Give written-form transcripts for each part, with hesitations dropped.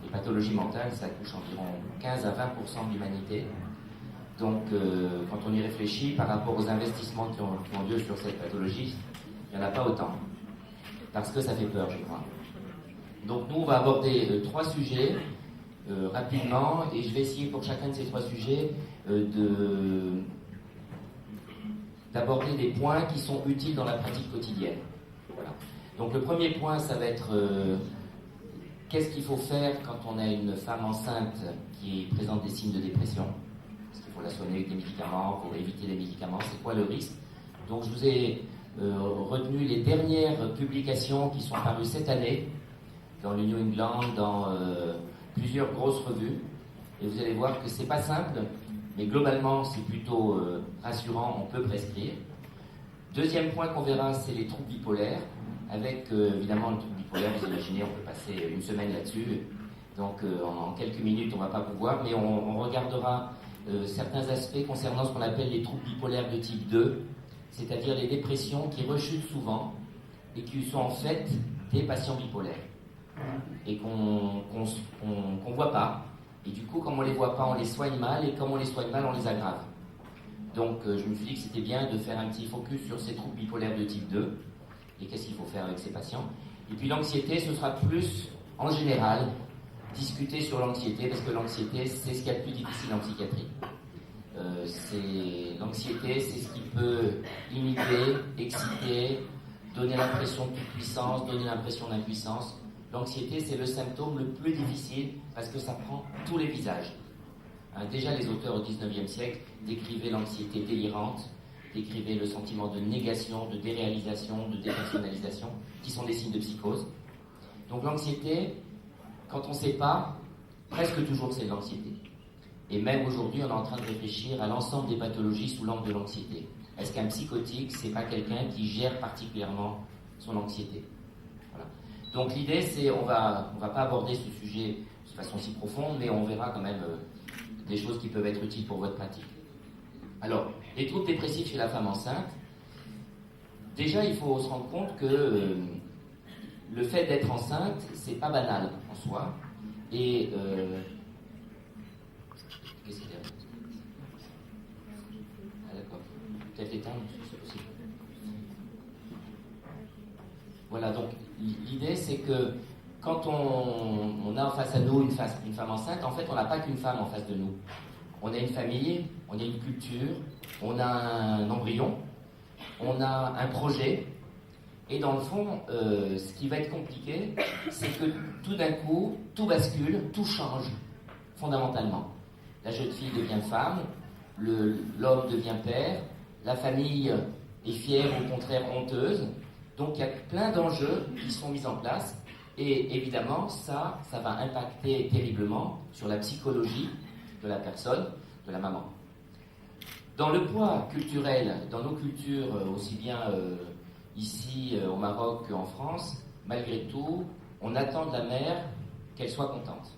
les pathologies mentales, ça touche environ 15 à 20% de l'humanité. Donc, quand on y réfléchit, par rapport aux investissements qui ont lieu sur cette pathologie, il n'y en a pas autant. Parce que ça fait peur, je crois. Donc, nous, on va aborder 3 sujets rapidement, et je vais essayer pour chacun de ces 3 sujets d'aborder des points qui sont utiles dans la pratique quotidienne. Voilà. Donc, le premier point, ça va être qu'est-ce qu'il faut faire quand on a une femme enceinte qui présente des signes de dépression? Est-ce qu'il faut la soigner avec des médicaments, pour éviter les médicaments? C'est quoi le risque? Donc je vous ai retenu les dernières publications qui sont parues cette année dans le New England, dans plusieurs grosses revues. Et vous allez voir que c'est pas simple, mais globalement c'est plutôt rassurant, on peut prescrire. Deuxième point qu'on verra, c'est les troubles bipolaires. Avec évidemment le trouble bipolaire, vous imaginez, on peut passer une semaine là-dessus. Donc en quelques minutes, on ne va pas pouvoir, mais on regardera certains aspects concernant ce qu'on appelle les troubles bipolaires de type 2, c'est-à-dire les dépressions qui rechutent souvent et qui sont en fait des patients bipolaires et qu'on ne voit pas. Et du coup, comme on ne les voit pas, on les soigne mal, et comme on les soigne mal, on les aggrave. Donc je me suis dit que c'était bien de faire un petit focus sur ces troubles bipolaires de type 2 et qu'est-ce qu'il faut faire avec ces patients. Et puis l'anxiété, ce sera plus en général discuter sur l'anxiété, parce que l'anxiété, c'est ce qu'il y a de plus difficile en psychiatrie. L'anxiété, c'est ce qui peut inhiber, exciter, donner l'impression de toute puissance, donner l'impression d'impuissance. L'anxiété, c'est le symptôme le plus difficile parce que ça prend tous les visages. Déjà, les auteurs au XIXe siècle décrivaient l'anxiété délirante, décrivaient le sentiment de négation, de déréalisation, de dépersonnalisation, qui sont des signes de psychose. Donc l'anxiété, quand on ne sait pas, presque toujours c'est de l'anxiété. Et même aujourd'hui, on est en train de réfléchir à l'ensemble des pathologies sous l'angle de l'anxiété. Est-ce qu'un psychotique, c'est pas quelqu'un qui gère particulièrement son anxiété? Voilà. Donc l'idée, c'est, on va pas aborder ce sujet de façon si profonde, mais on verra quand même des choses qui peuvent être utiles pour votre pratique. Alors, les troubles dépressifs chez la femme enceinte, déjà, il faut se rendre compte que le fait d'être enceinte, c'est pas banal en soi. Et qu'est-ce qu'il y a? Ah d'accord. Peut-être l'éteindre, c'est possible. Voilà, donc l'idée c'est que quand on a en face à nous une femme enceinte, en fait on n'a pas qu'une femme en face de nous. On a une famille, on a une culture, on a un embryon, on a un projet. Et dans le fond, ce qui va être compliqué, c'est que tout d'un coup, tout bascule, tout change fondamentalement. La jeune fille devient femme, l'homme devient père, la famille est fière, au contraire honteuse. Donc il y a plein d'enjeux qui sont mis en place. Et évidemment, ça va impacter terriblement sur la psychologie de la personne, de la maman. Dans le poids culturel, dans nos cultures, aussi bien ici au Maroc qu'en France, malgré tout, on attend de la mère qu'elle soit contente.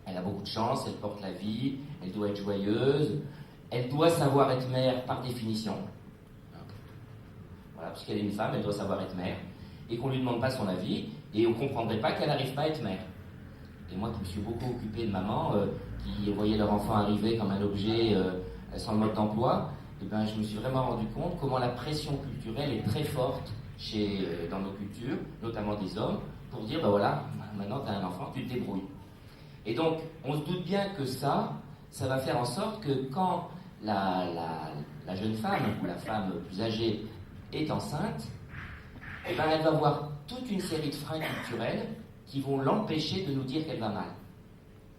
Elle a beaucoup de chance, elle porte la vie, elle doit être joyeuse, elle doit savoir être mère par définition. Voilà, puisqu'elle est une femme, elle doit savoir être mère, et qu'on ne lui demande pas son avis, et on ne comprendrait pas qu'elle n'arrive pas à être mère. Et moi qui me suis beaucoup occupé de mamans qui voyaient leur enfant arriver comme un objet sans le mode d'emploi, et ben, je me suis vraiment rendu compte comment la pression culturelle est très forte dans nos cultures, notamment des hommes, pour dire, ben voilà, maintenant tu as un enfant, tu te débrouilles. Et donc, on se doute bien que ça va faire en sorte que quand la jeune femme, ou la femme plus âgée, est enceinte, et ben, elle va avoir toute une série de freins culturels qui vont l'empêcher de nous dire qu'elle va mal.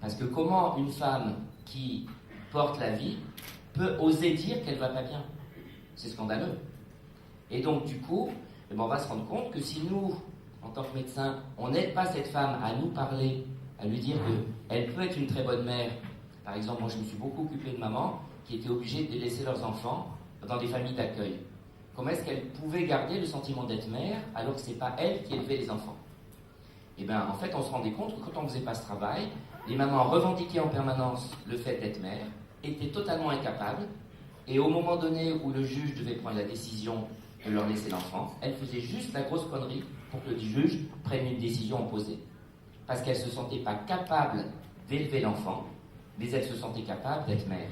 Parce que comment une femme qui porte la vie peut oser dire qu'elle va pas bien? C'est scandaleux. Et donc, du coup, eh ben, on va se rendre compte que si nous, en tant que médecins, on n'aide pas cette femme à nous parler, à lui dire qu'elle peut être une très bonne mère. Par exemple, moi je me suis beaucoup occupé de mamans qui étaient obligées de laisser leurs enfants dans des familles d'accueil. Comment est-ce qu'elles pouvaient garder le sentiment d'être mère alors que ce n'est pas elles qui élevaient les enfants? Et bien en fait on se rendait compte que quand on ne faisait pas ce travail, les mamans revendiquaient en permanence le fait d'être mère, étaient totalement incapables, et au moment donné où le juge devait prendre la décision de leur laisser l'enfant, elles faisaient juste la grosse connerie pour que le juge prenne une décision opposée. parce qu'elle ne se sentait pas capable d'élever l'enfant, mais elle se sentait capable d'être mère.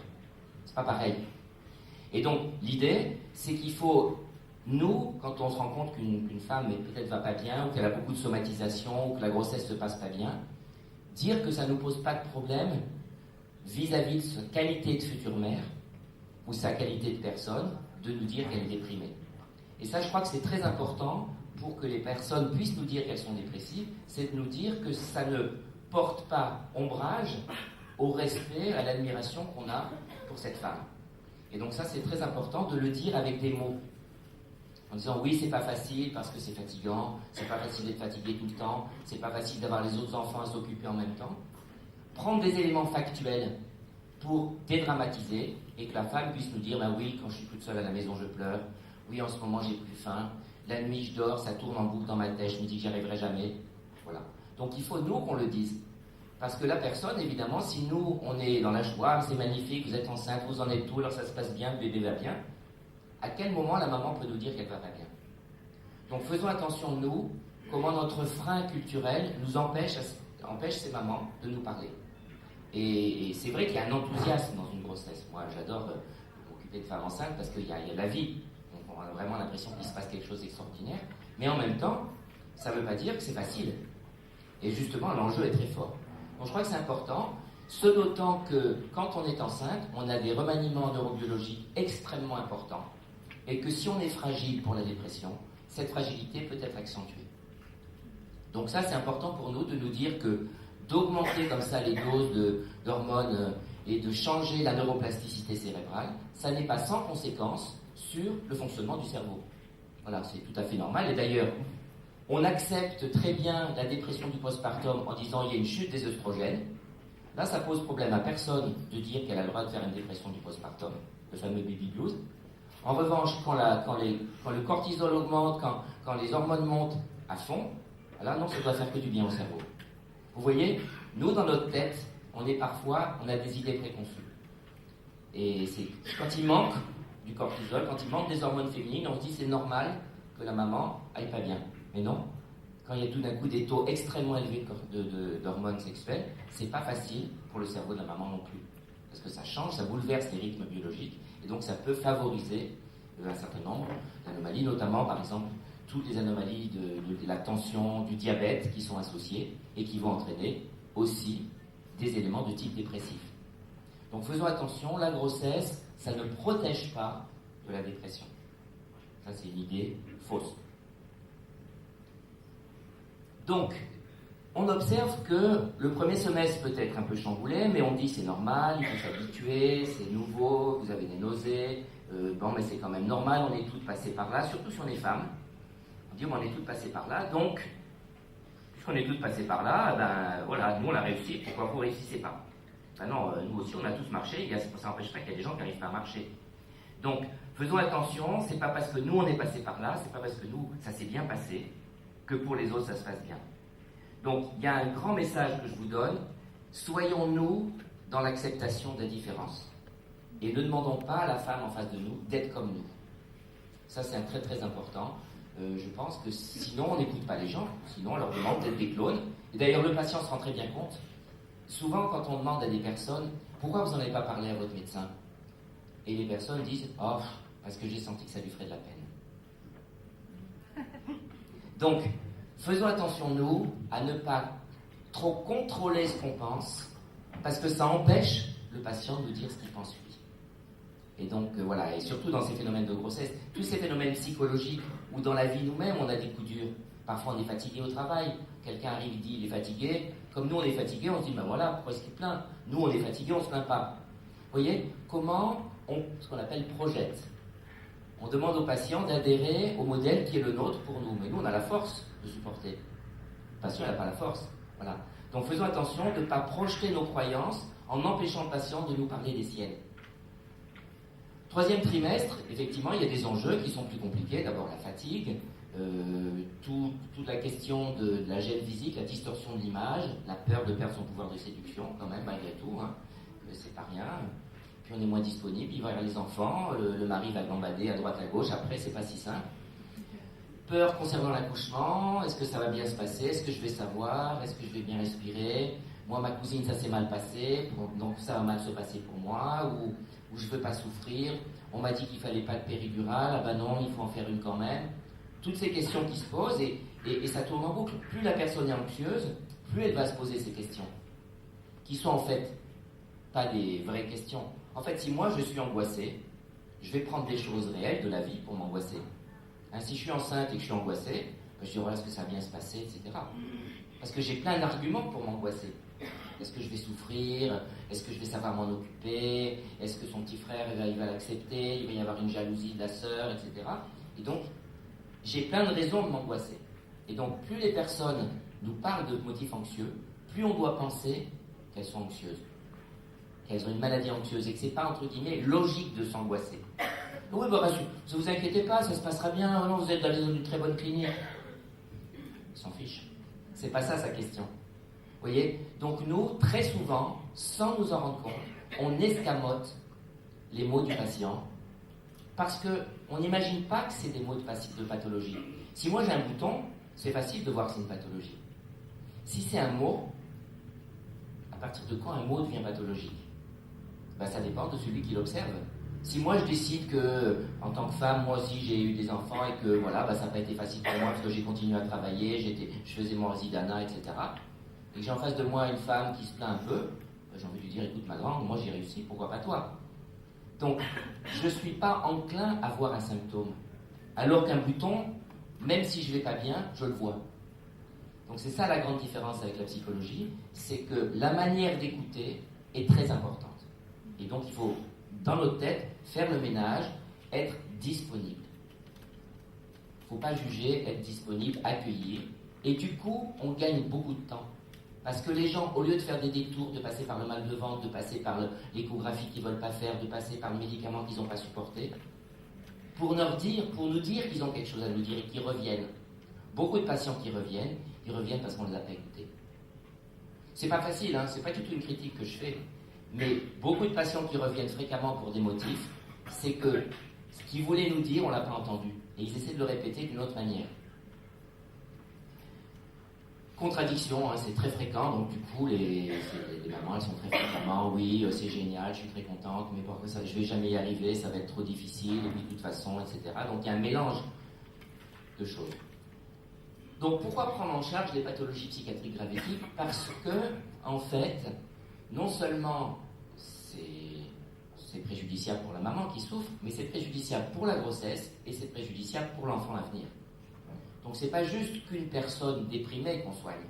C'est pas pareil. Et donc, l'idée, c'est qu'il faut, nous, quand on se rend compte qu'une femme peut-être va pas bien, ou qu'elle a beaucoup de somatisation, ou que la grossesse se passe pas bien, dire que ça ne nous pose pas de problème vis-à-vis de sa qualité de future mère, ou sa qualité de personne, de nous dire qu'elle est déprimée. Et ça, je crois que c'est très important pour que les personnes puissent nous dire qu'elles sont dépressives, c'est de nous dire que ça ne porte pas ombrage au respect, à l'admiration qu'on a pour cette femme. Et donc ça, c'est très important de le dire avec des mots. En disant, oui, c'est pas facile parce que c'est fatigant, c'est pas facile d'être fatigué tout le temps, c'est pas facile d'avoir les autres enfants à s'occuper en même temps. Prendre des éléments factuels pour dédramatiser et que la femme puisse nous dire, ben oui, quand je suis toute seule à la maison, je pleure, oui, en ce moment, j'ai plus faim, la nuit, je dors, ça tourne en boucle dans ma tête, je me dis que j'y arriverai jamais. Voilà. Donc il faut, nous, qu'on le dise. Parce que la personne, évidemment, si nous, on est dans la joie, c'est magnifique, vous êtes enceinte, vous en êtes tout, alors ça se passe bien, le bébé va bien, à quel moment la maman peut nous dire qu'elle va pas bien? Donc faisons attention, nous, comment notre frein culturel nous empêche ces mamans de nous parler. Et c'est vrai qu'il y a un enthousiasme dans une grossesse. Moi, j'adore m'occuper de femmes enceintes parce qu'il y a la vie. Donc on a vraiment l'impression qu'il se passe quelque chose d'extraordinaire. Mais en même temps, ça ne veut pas dire que c'est facile. Et justement, l'enjeu est très fort. Donc je crois que c'est important, ce d'autant que quand on est enceinte, on a des remaniements neurobiologiques extrêmement importants. Et que si on est fragile pour la dépression, cette fragilité peut être accentuée. Donc ça, c'est important pour nous de nous dire que d'augmenter comme ça les doses d'hormones et de changer la neuroplasticité cérébrale, ça n'est pas sans conséquence sur le fonctionnement du cerveau. Voilà, c'est tout à fait normal. Et d'ailleurs, on accepte très bien la dépression du postpartum en disant il y a une chute des œstrogènes. Là, ça pose problème à personne de dire qu'elle a le droit de faire une dépression du postpartum, le fameux baby blues. En revanche, quand le cortisol augmente, quand les hormones montent à fond, là, non, ça doit faire que du bien au cerveau. Vous voyez, nous, dans notre tête, on a des idées préconçues. Et c'est quand il manque du cortisol, quand il manque des hormones féminines, on se dit c'est normal que la maman aille pas bien. Mais non, quand il y a tout d'un coup des taux extrêmement élevés d'hormones sexuelles, c'est pas facile pour le cerveau de la maman non plus. Parce que ça change, ça bouleverse les rythmes biologiques, et donc ça peut favoriser un certain nombre d'anomalies, notamment par exemple toutes les anomalies de la tension, du diabète qui sont associées et qui vont entraîner aussi des éléments de type dépressif. Donc faisons attention, la grossesse, ça ne protège pas de la dépression. Ça, c'est une idée fausse. Donc, on observe que le premier semestre peut être un peu chamboulé, mais on dit c'est normal, il faut s'habituer, c'est nouveau, vous avez des nausées, bon, mais c'est quand même normal, on est toutes passées par là, surtout si on est femme. On dit, on est toutes passées par là, donc, puisqu'on est toutes passées par là, ben voilà, nous on a réussi, pourquoi vous ne réussissez pas? Ben non, nous aussi on a tous marché, ça n'empêche pas qu'il y a des gens qui n'arrivent pas à marcher. Donc, faisons attention, c'est pas parce que nous on est passé par là, c'est pas parce que nous ça s'est bien passé, que pour les autres ça se passe bien. Donc, il y a un grand message que je vous donne, soyons-nous dans l'acceptation des différences. Et ne demandons pas à la femme en face de nous d'être comme nous. Ça, c'est un très très important. Je pense que sinon, on n'écoute pas les gens, sinon on leur demande d'être des clones. Et d'ailleurs, le patient se rend très bien compte. Souvent, quand on demande à des personnes, pourquoi vous n'en avez pas parlé à votre médecin? Et les personnes disent, oh, parce que j'ai senti que ça lui ferait de la peine. Donc, faisons attention, nous, à ne pas trop contrôler ce qu'on pense, parce que ça empêche le patient de nous dire ce qu'il pense lui. Et donc, voilà, et surtout dans ces phénomènes de grossesse, tous ces phénomènes psychologiques, où dans la vie nous-mêmes, on a des coups durs. Parfois, on est fatigué au travail. Quelqu'un arrive, il dit, il est fatigué. Comme nous, on est fatigué, on se dit, ben voilà, pourquoi est-ce qu'il plaint? Nous, on est fatigué, on ne se plaint pas. Vous voyez, comment ce qu'on appelle projette. On demande aux patients d'adhérer au modèle qui est le nôtre pour nous. Mais nous, on a la force de supporter. Le patient n'a pas la force. Voilà. Donc, faisons attention de ne pas projeter nos croyances en empêchant le patient de nous parler des siennes. Troisième trimestre, effectivement, il y a des enjeux qui sont plus compliqués. D'abord, la fatigue, toute la question de la gêne physique, la distorsion de l'image, la peur de perdre son pouvoir de séduction, quand même, malgré tout. Hein, c'est pas rien. Puis on est moins disponible, il va y avoir les enfants, le mari va gambader à droite à gauche, après, c'est pas si simple. Peur concernant l'accouchement, est-ce que ça va bien se passer? Est-ce que je vais savoir? Est-ce que je vais bien respirer? Moi, ma cousine, ça s'est mal passé, donc ça va mal se passer pour moi, ou je ne veux pas souffrir. On m'a dit qu'il ne fallait pas de péridurale, ah ben non, il faut en faire une quand même. Toutes ces questions qui se posent, et ça tourne en boucle. Plus la personne est anxieuse, plus elle va se poser ces questions, qui sont en fait pas des vraies questions. En fait, si moi je suis angoissé, je vais prendre des choses réelles de la vie pour m'angoisser. Hein, si je suis enceinte et que je suis angoissé, je dis voilà, est-ce que ça va bien se passer, etc. Parce que j'ai plein d'arguments pour m'angoisser. Est-ce que je vais souffrir? Est-ce que je vais savoir m'en occuper? Est-ce que son petit frère il va l'accepter? Il va y avoir une jalousie de la sœur, etc. Et donc, j'ai plein de raisons de m'angoisser. Et donc, plus les personnes nous parlent de motifs anxieux, plus on doit penser qu'elles sont anxieuses, qu'elles ont une maladie anxieuse, et que c'est pas, entre guillemets, logique de s'angoisser. Oui, bah, ne vous inquiétez pas, ça se passera bien, oh non, vous êtes dans une très bonne clinique. Ils s'en fichent. C'est pas ça sa question. Vous voyez? Donc nous, très souvent, sans nous en rendre compte, on escamote les mots du patient parce qu'on n'imagine pas que c'est des mots de pathologie. Si moi j'ai un bouton, c'est facile de voir que c'est une pathologie. Si c'est un mot, à partir de quand un mot devient pathologique? Ben, ça dépend de celui qui l'observe. Si moi je décide que, en tant que femme, moi aussi j'ai eu des enfants et que voilà, ben, ça n'a pas été facile pour moi parce que j'ai continué à travailler, je faisais mon résidana, etc. Et que j'ai en face de moi une femme qui se plaint un peu, ben, j'ai envie de lui dire écoute ma grande, moi j'ai réussi, pourquoi pas toi? Donc je ne suis pas enclin à voir un symptôme. Alors qu'un bouton, même si je ne vais pas bien, je le vois. Donc c'est ça la grande différence avec la psychologie, c'est que la manière d'écouter est très importante. Et donc il faut, dans notre tête, faire le ménage, être disponible. Il ne faut pas juger, être disponible, accueillir. Et du coup, on gagne beaucoup de temps. Parce que les gens, au lieu de faire des détours, de passer par le mal de ventre, de passer par l'échographie qu'ils ne veulent pas faire, de passer par le médicament qu'ils n'ont pas supporté, pour nous dire qu'ils ont quelque chose à nous dire et qu'ils reviennent. Beaucoup de patients qui reviennent, ils reviennent parce qu'on ne les a pas écoutés. C'est pas facile, hein, c'est pas du tout une critique que je fais, mais beaucoup de patients qui reviennent fréquemment pour des motifs, c'est que ce qu'ils voulaient nous dire, on l'a pas entendu. Et ils essaient de le répéter d'une autre manière. Contradiction, hein, c'est très fréquent, donc du coup, les mamans, elles sont très fréquemment, oui, c'est génial, je suis très contente, mais pourquoi ça, je vais jamais y arriver, ça va être trop difficile, et puis de toute façon, etc. Donc il y a un mélange de choses. Donc pourquoi prendre en charge les pathologies psychiatriques graves et types? Parce que, en fait, non seulement c'est préjudiciable pour la maman qui souffre, mais c'est préjudiciable pour la grossesse et c'est préjudiciable pour l'enfant à venir. Donc c'est pas juste qu'une personne déprimée qu'on soigne,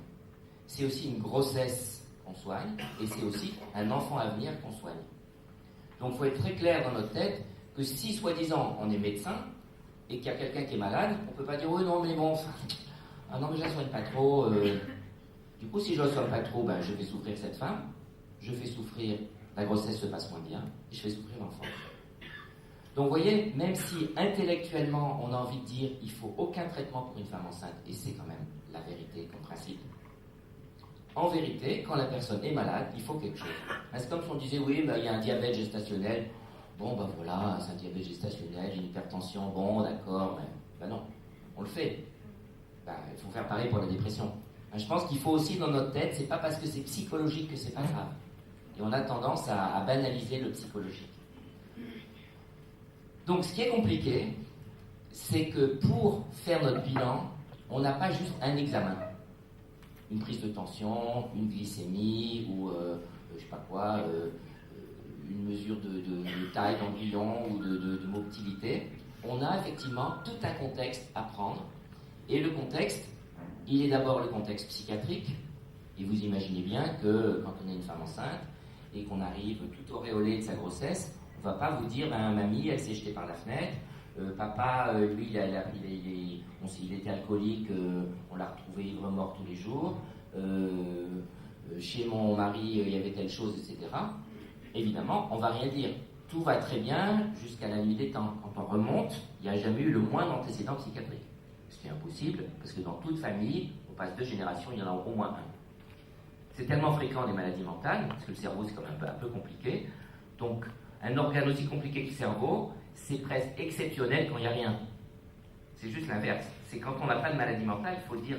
c'est aussi une grossesse qu'on soigne et c'est aussi un enfant à venir qu'on soigne. Donc il faut être très clair dans notre tête que si soi-disant on est médecin et qu'il y a quelqu'un qui est malade, on peut pas dire oui non mais bon, ah non mais je la soigne pas trop. Du coup si je la soigne pas trop, ben, je fais souffrir cette femme, je fais souffrir, la grossesse se passe moins bien et je fais souffrir l'enfant. Donc vous voyez, même si intellectuellement on a envie de dire il ne faut aucun traitement pour une femme enceinte, et c'est quand même la vérité comme principe, en vérité, quand la personne est malade, il faut quelque chose. C'est comme si on disait oui, il y a un diabète gestationnel, bon ben voilà, c'est un diabète gestationnel, une hypertension, bon d'accord, mais ben non, on le fait. Ben, il faut faire pareil pour la dépression. Je pense qu'il faut aussi dans notre tête, c'est pas parce que c'est psychologique que c'est pas grave. Et on a tendance à banaliser le psychologique. Donc ce qui est compliqué, c'est que pour faire notre bilan, on n'a pas juste un examen. Une prise de tension, une glycémie, ou je sais pas quoi, une mesure de taille d'embryon ou de motilité. On a effectivement tout un contexte à prendre. Et le contexte, il est d'abord le contexte psychiatrique. Et vous imaginez bien que quand on est une femme enceinte et qu'on arrive tout auréolé de sa grossesse, on ne va pas vous dire, mamie, elle s'est jetée par la fenêtre, papa, lui, il était alcoolique, on l'a retrouvé ivre-mort tous les jours, chez mon mari, il y avait telle chose, etc. Évidemment, on ne va rien dire. Tout va très bien jusqu'à la nuit des temps. Quand on remonte, il n'y a jamais eu le moindre antécédent psychiatrique. Ce qui est impossible, parce que dans toute famille, on passe 2 générations, il y en a au moins un. C'est tellement fréquent les maladies mentales, parce que le cerveau c'est quand même un peu compliqué, donc un organe aussi compliqué que le cerveau, c'est presque exceptionnel quand il n'y a rien. C'est juste l'inverse. C'est quand on n'a pas de maladie mentale, il faut dire